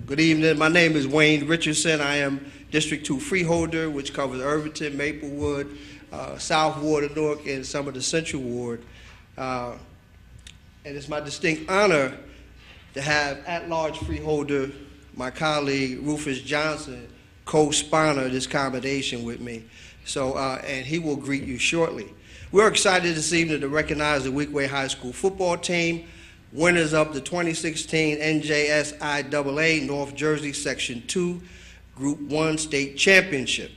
Good evening. My name is Wayne Richardson. I am District 2 Freeholder, which covers Irvington, Maplewood, South Ward of Newark, and some of the Central Ward. And it's my distinct honor to have at-large Freeholder, my colleague Rufus Johnson, co-sponsor this combination with me. So, and he will greet you shortly. We're excited this evening to recognize the Weequahic High School football team, winners of the 2016 NJSIAA North Jersey Section 2 Group 1 State Championship.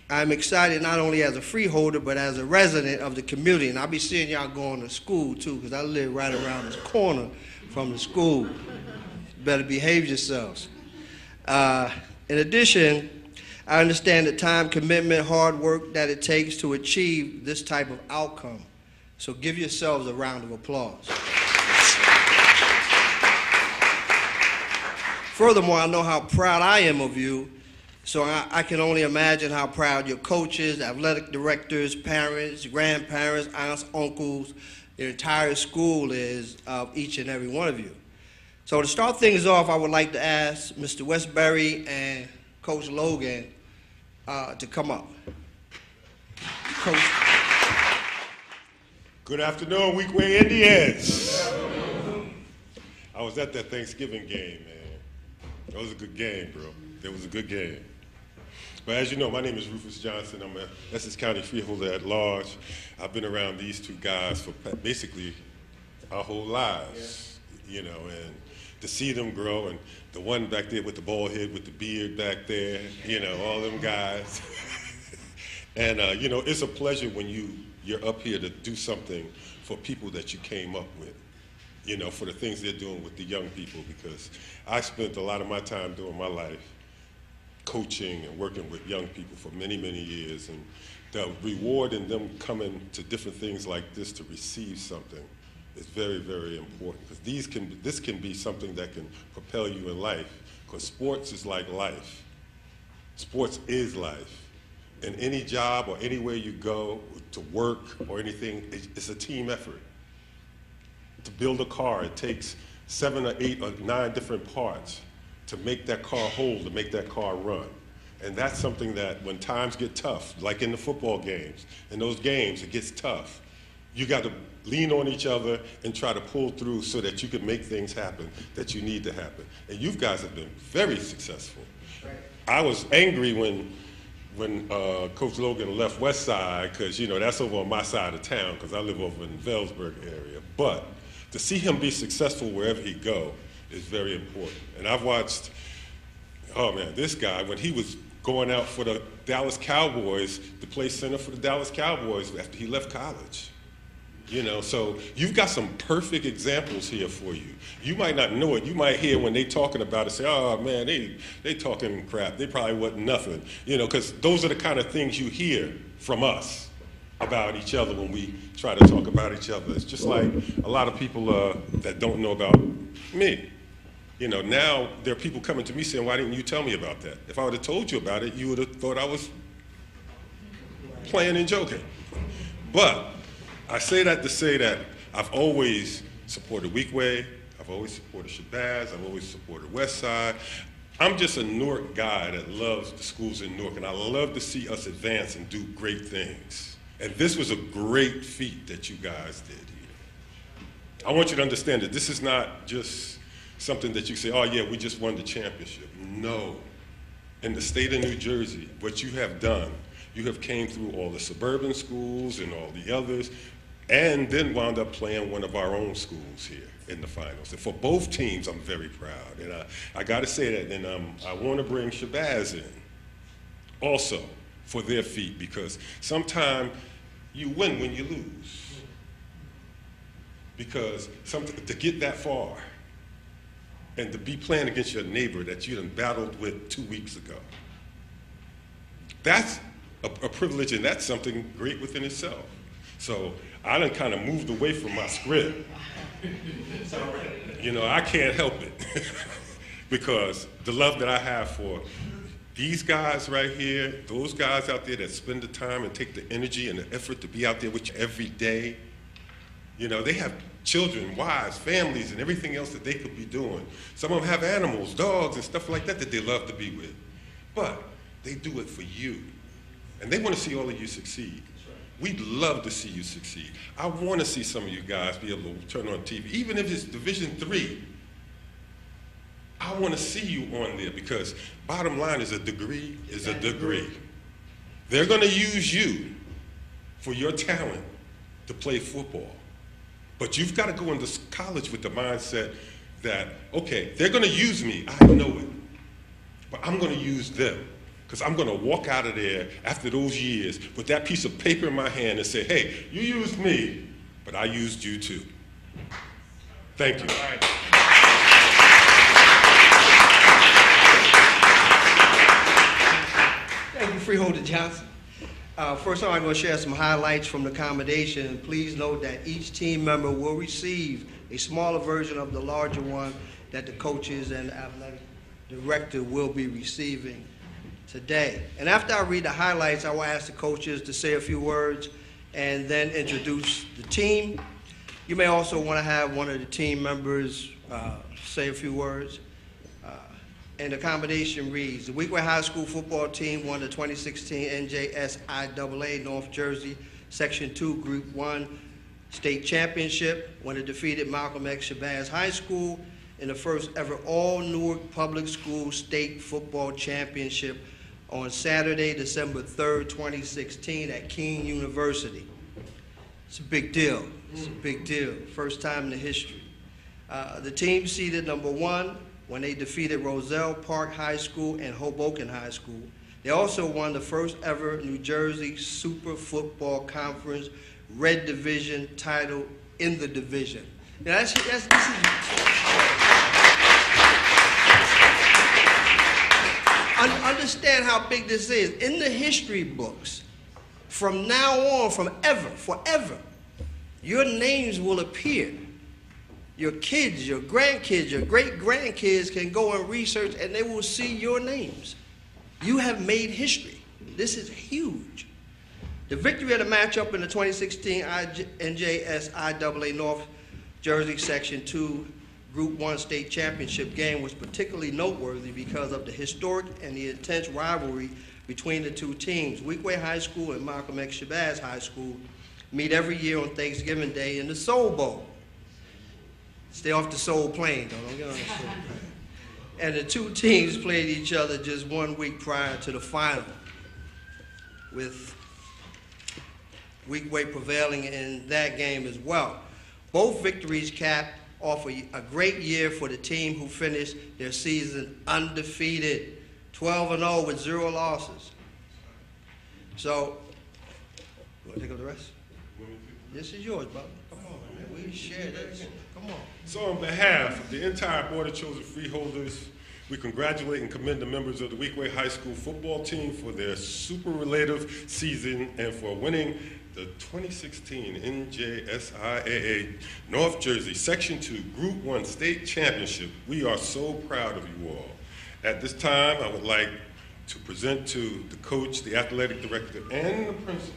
I'm excited not only as a freeholder, but as a resident of the community. And I'll be seeing y'all going to school too, because I live right around this corner from the school. Better behave yourselves. In addition, I understand the time commitment, hard work that it takes to achieve this type of outcome. So give yourselves a round of applause. Furthermore, I know how proud I am of you, so I can only imagine how proud your coaches, athletic directors, parents, grandparents, aunts, uncles, the entire school is of each and every one of you. So to start things off, I would like to ask Mr. Westbury and Coach Logan to come up. Coach. Good afternoon, Weequahic Indians. I was at that Thanksgiving game, man. That was a good game, bro. That was a good game. But as you know, my name is Rufus Johnson. I'm a Essex County Freeholder at large. I've been around these two guys for basically our whole lives, you know, and to see them grow, and the one back there with the bald head with the beard back there, you know, all them guys. And, you know, it's a pleasure when you're up here to do something for people that you came up with, you know, for the things they're doing with the young people, because I spent a lot of my time during my life coaching and working with young people for many, many years, and the reward in them coming to different things like this to receive something is very, very important, because this can be something that can propel you in life, because sports is like life. Sports is life. In any job or anywhere you go to work or anything, it's a team effort. To build a car, it takes 7 or 8 or 9 different parts to make that car hold, to make that car run. And that's something that when times get tough, like in the football games, in those games it gets tough, you got to lean on each other and try to pull through so that you can make things happen that you need to happen. And you guys have been very successful. Right. I was angry when Coach Logan left West Side, because, you know, that's over on my side of town, because I live over in the Velsburg area. But to see him be successful wherever he go is very important. And I've watched, oh man, this guy, when he was going out for the Dallas Cowboys to play center for the Dallas Cowboys after he left college. You know, so you've got some perfect examples here for you. You might not know it. You might hear when they talking about it, say, oh man, they talking crap. They probably wasn't nothing. You know, because those are the kind of things you hear from us about each other when we try to talk about each other. It's just like a lot of people that don't know about me. You know, now there are people coming to me saying, why didn't you tell me about that? If I would have told you about it, you would have thought I was playing and joking. But I say that to say that I've always supported Weequahic, I've always supported Shabazz, I've always supported Westside. I'm just a Newark guy that loves the schools in Newark, and I love to see us advance and do great things. And this was a great feat that you guys did here. I want you to understand that this is not just something that you say, oh yeah, we just won the championship. No. In the state of New Jersey, what you have done, you have came through all the suburban schools and all the others, and then wound up playing one of our own schools here in the finals. And for both teams, I'm very proud. And I got to say that, and I want to bring Shabazz in also for their feat, because sometimes you win when you lose. Because to get that far and to be playing against your neighbor that you done battled with 2 weeks ago, that's a privilege, and that's something great within itself. So I done kind of moved away from my script. You know, I can't help it because the love that I have for these guys right here, those guys out there that spend the time and take the energy and the effort to be out there with you every day, You know, they have children, wives, families, and everything else that they could be doing. Some of them have animals, dogs, and stuff like that that they love to be with. But they do it for you. And they want to see all of you succeed. We'd love to see you succeed. I want to see some of you guys be able to turn on TV, even if it's Division III. I want to see you on there because bottom line is a degree is a degree. They're going to use you for your talent to play football. But you've got to go into college with the mindset that, okay, they're going to use me, I know it, but I'm going to use them because I'm going to walk out of there after those years with that piece of paper in my hand and say, hey, you used me, but I used you too. Thank you. All right. Thank you, Freeholder Johnson. First of all, I'm going to share some highlights from the accommodation. Please note that each team member will receive a smaller version of the larger one that the coaches and the athletic director will be receiving today. And after I read the highlights, I will ask the coaches to say a few words and then introduce the team. You may also want to have one of the team members say a few words. And the accommodation reads, the Weequahic High School football team won the 2016 NJSIAA North Jersey Section 2 Group 1 State Championship when it defeated Malcolm X Shabazz High School in the first ever all-Newark Public School State Football Championship on Saturday, December 3rd, 2016 at Keene University. It's a big deal. It's a big deal. First time in the history. The team seeded number 1 when they defeated Roselle Park High School and Hoboken High School. They also won the first ever New Jersey Super Football Conference Red Division title in the division. Now this is understand how big this is. In the history books, from now on, forever, your names will appear. Your kids, your grandkids, your great-grandkids can go and research and they will see your names. You have made history. This is huge. The victory of the matchup in the 2016 NJSIAA North Jersey Section 2 Group 1 State Championship game was particularly noteworthy because of the historic and the intense rivalry between the two teams. Weequahic High School and Malcolm X Shabazz High School meet every year on Thanksgiving Day in the Soul Bowl. Stay off the Soul plane, though. Don't get on the Soul plane. And the two teams played each other just 1 week prior to the final, with Weequahic prevailing in that game as well. Both victories capped off a great year for the team who finished their season undefeated, 12-0 with 0 losses. So, you want to take up the rest? This is yours, brother. Come on, man. We share this. Come on. So on behalf of the entire Board of Chosen Freeholders, we congratulate and commend the members of the Weequahic High School football team for their superlative season and for winning the 2016 NJSIAA North Jersey Section 2 Group 1 State Championship. We are so proud of you all. At this time, I would like to present to the coach, the athletic director, and the principal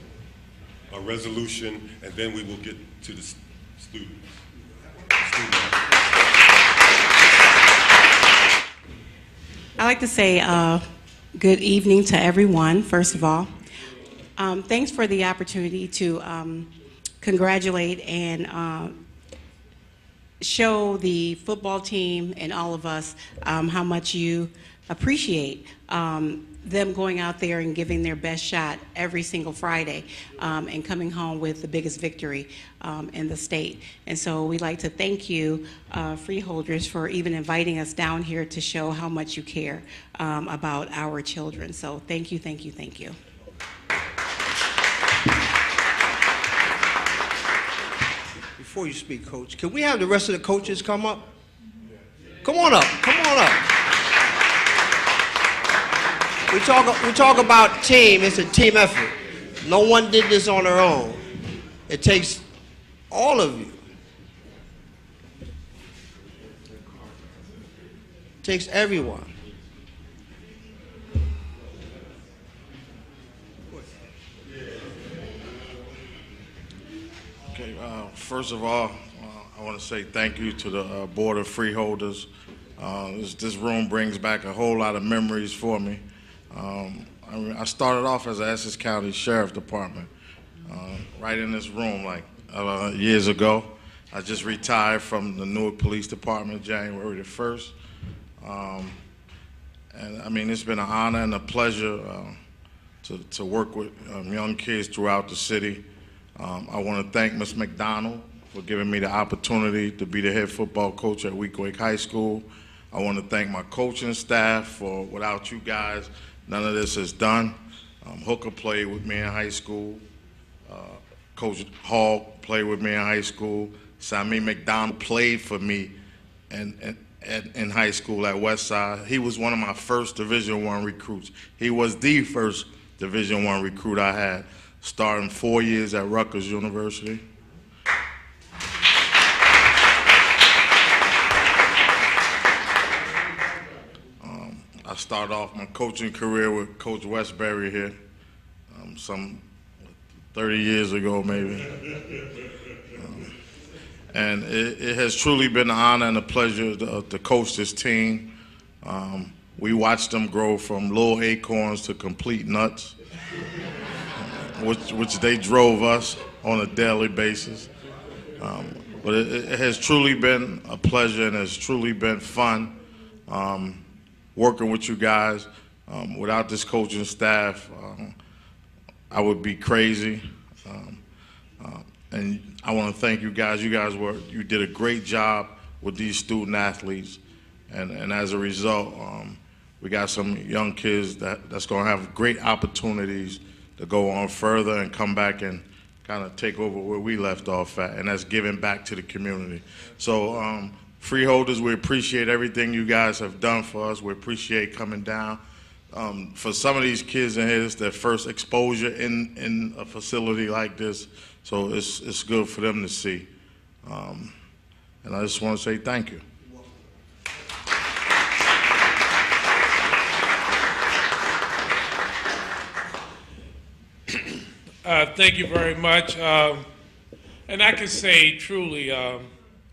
a resolution, and then we will get to the students. I'd like to say good evening to everyone, first of all. Thanks for the opportunity to congratulate and show the football team and all of us how much you appreciate them going out there and giving their best shot every single Friday and coming home with the biggest victory in the state. And so we'd like to thank you, Freeholders, for even inviting us down here to show how much you care about our children. So thank you, thank you, thank you. Before you speak, Coach, can we have the rest of the coaches come up? Come on up, come on up. We talk about team. It's a team effort. No one did this on their own. It takes all of you. It takes everyone. Okay, First of all, I want to say thank you to the Board of Freeholders. This room brings back a whole lot of memories for me. I started off as an Essex County Sheriff Department, right in this room, like years ago. I just retired from the Newark Police Department January the 1st. And I mean, it's been an honor and a pleasure to work with young kids throughout the city. I want to thank Ms. McDonald for giving me the opportunity to be the head football coach at Weequahic High School. I want to thank my coaching staff for, without you guys, none of this is done. Hooker played with me in high school. Coach Hall played with me in high school. Sammy McDonald played for me in high school at Westside. He was one of my first Division I recruits. He was the first Division I recruit I had, starting 4 years at Rutgers University. I started off my coaching career with Coach Westbury here, some 30 years ago maybe. And it has truly been an honor and a pleasure to coach this team. We watched them grow from little acorns to complete nuts, which they drove us on a daily basis. But it has truly been a pleasure and has truly been fun working with you guys. Without this coaching staff, I would be crazy. And I want to thank you guys. You did a great job with these student athletes, and as a result, we got some young kids that's going to have great opportunities to go on further and come back and kind of take over where we left off at, and that's giving back to the community. So Freeholders, we appreciate everything you guys have done for us. We appreciate coming down. For some of these kids in here, it's their first exposure in a facility like this, so it's good for them to see. And I just want to say thank you. Thank you very much. And I can say truly,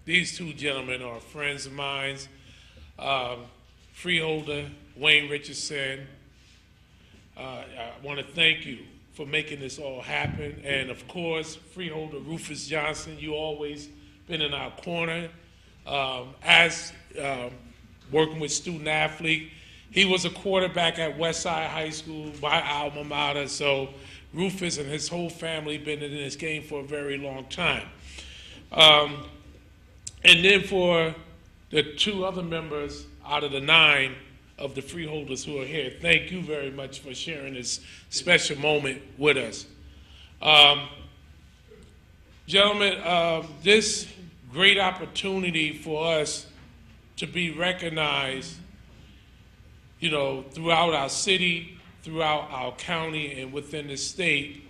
these two gentlemen are friends of mine. Freeholder Wayne Richardson, I want to thank you for making this all happen. And of course, Freeholder Rufus Johnson, you always been in our corner as working with student athlete. He was a quarterback at Westside High School, my alma mater, so Rufus and his whole family been in this game for a very long time. And then for the two other members out of the 9 of the Freeholders who are here, thank you very much for sharing this special moment with us. Gentlemen, this great opportunity for us to be recognized, you know, throughout our city, throughout our county, and within the state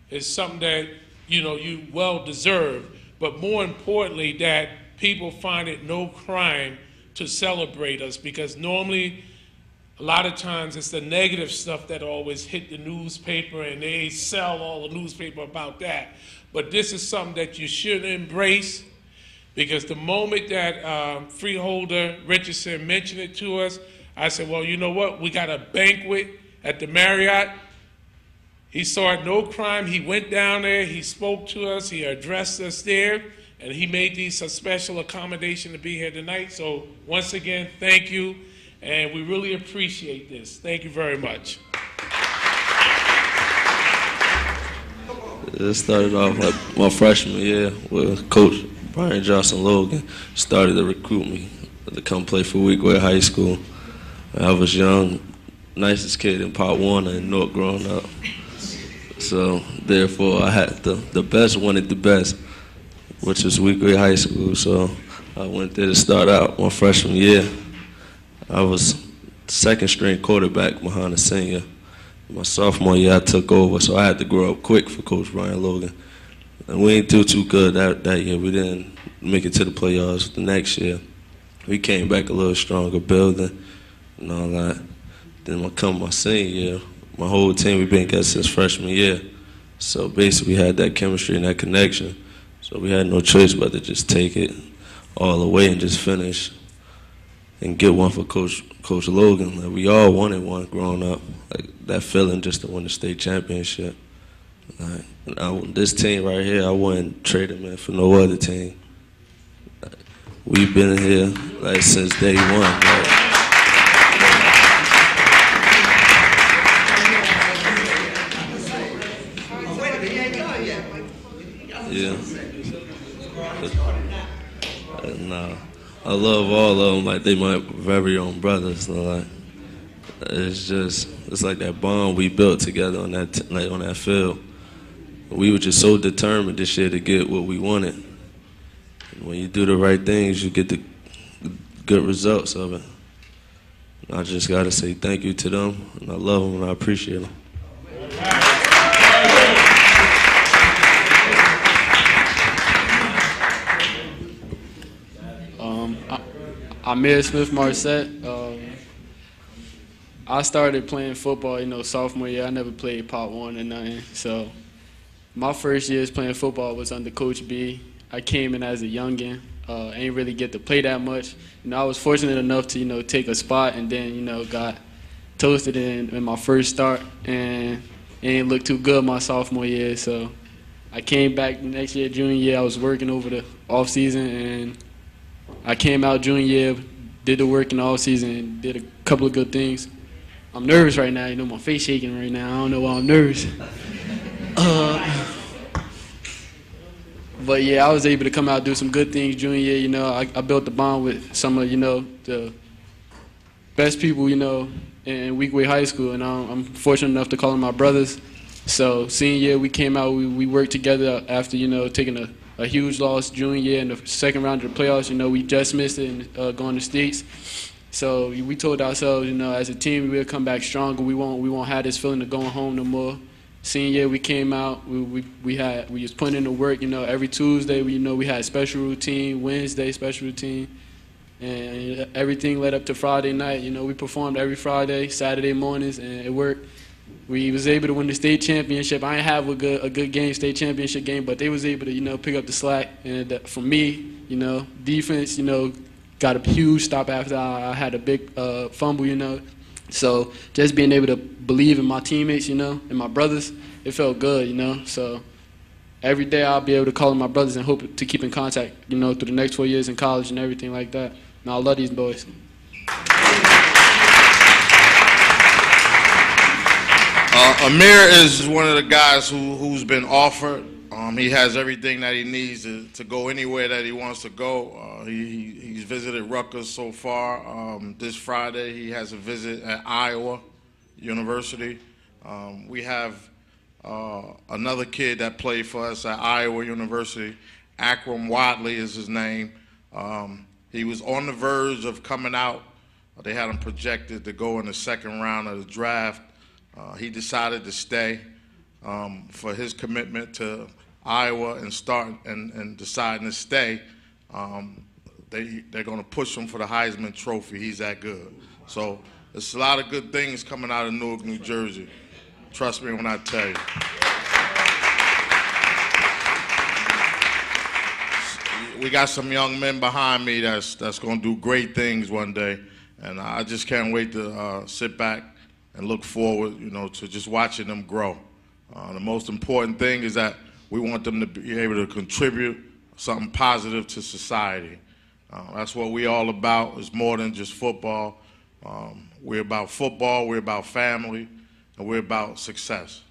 is something that, you know, you well deserve, but more importantly, that people find it no crime to celebrate us, because normally a lot of times it's the negative stuff that always hit the newspaper, and they sell all the newspaper about that. But this is something that you should embrace, because the moment that Freeholder Richardson mentioned it to us, I said, well, you know what? We got a banquet at the Marriott. He saw it no crime. He went down there, he spoke to us, he addressed us there, and he made these a special accommodation to be here tonight. So once again, thank you, and we really appreciate this. Thank you very much. It started off like my freshman year with Coach Brian Johnson Logan started to recruit me to come play for Weequahic High School. I was young, nicest kid in Pop Warner in Newark growing up. So therefore I had the best wanted the best, which was Weequahic High School. So I went there to start out my freshman year. I was second string quarterback behind a senior. My sophomore year I took over, so I had to grow up quick for Coach Brian Logan. And we didn't do too good that year. We didn't make it to the playoffs the next year. We came back a little stronger building and all that. Then my senior year, my whole team, we've been together since freshman year. So basically we had that chemistry and that connection. So we had no choice but to just take it all the way and just finish and get one for Coach Logan. Like, we all wanted one growing up. Like, that feeling just to win the state championship. Like, this team right here, I wouldn't trade them in for no other team. Like, we've been here like since day one. Like, yeah. Nah, I love all of them like they my very own brothers. So like, it's like that bond we built together on that on that field. We were just so determined this year to get what we wanted. And when you do the right things, you get the good results of it. And I just gotta say thank you to them, and I love them and I appreciate them. I'm Smith Marset. I started playing football, sophomore year. I never played Part 1 or nothing. So my first years playing football was under Coach B. I came in as a youngin'. I ain't really get to play that much. I was fortunate enough to, take a spot and then, got toasted in my first start. And it ain't look too good my sophomore year. So I came back next year, junior year. I was working over the off season, and I came out junior year, did the work in the off season, and did a couple of good things. I'm nervous right now. My face shaking right now. I don't know why I'm nervous. But yeah, I was able to come out and do some good things junior year. I built the bond with some of the best people in Weequahic High School, and I'm fortunate enough to call them my brothers. So senior year we came out, we worked together after taking a huge loss junior year in the second round of the playoffs. We just missed it and going to states. So we told ourselves, as a team, we'll come back stronger. We won't have this feeling of going home no more. Senior year, we came out. We was putting in the work. Every Tuesday, we had special routine. Wednesday, special routine, and everything led up to Friday night. We performed every Friday, Saturday mornings, and it worked. We was able to win the state championship. I didn't have a good game, state championship game, but they was able to pick up the slack. And for me, defense, got a huge stop after I had a big fumble, So just being able to believe in my teammates, and my brothers, it felt good, So every day I'll be able to call on my brothers and hope to keep in contact, through the next 4 years in college and everything like that. And I love these boys. Amir is one of the guys who's been offered. He has everything that he needs to go anywhere that he wants to go. He's visited Rutgers so far. This Friday he has a visit at Iowa University. We have another kid that played for us at Iowa University. Akram Wadley is his name. He was on the verge of coming out. They had him projected to go in the second round of the draft. He decided to stay for his commitment to Iowa and deciding to stay. They're going to push him for the Heisman Trophy. He's that good. So there's a lot of good things coming out of Newark, New Jersey. Trust me when I tell you. We got some young men behind me that's going to do great things one day, and I just can't wait to sit back and look forward, to just watching them grow. The most important thing is that we want them to be able to contribute something positive to society. That's what we're all about. It's more than just football. We're about football, we're about family, and we're about success.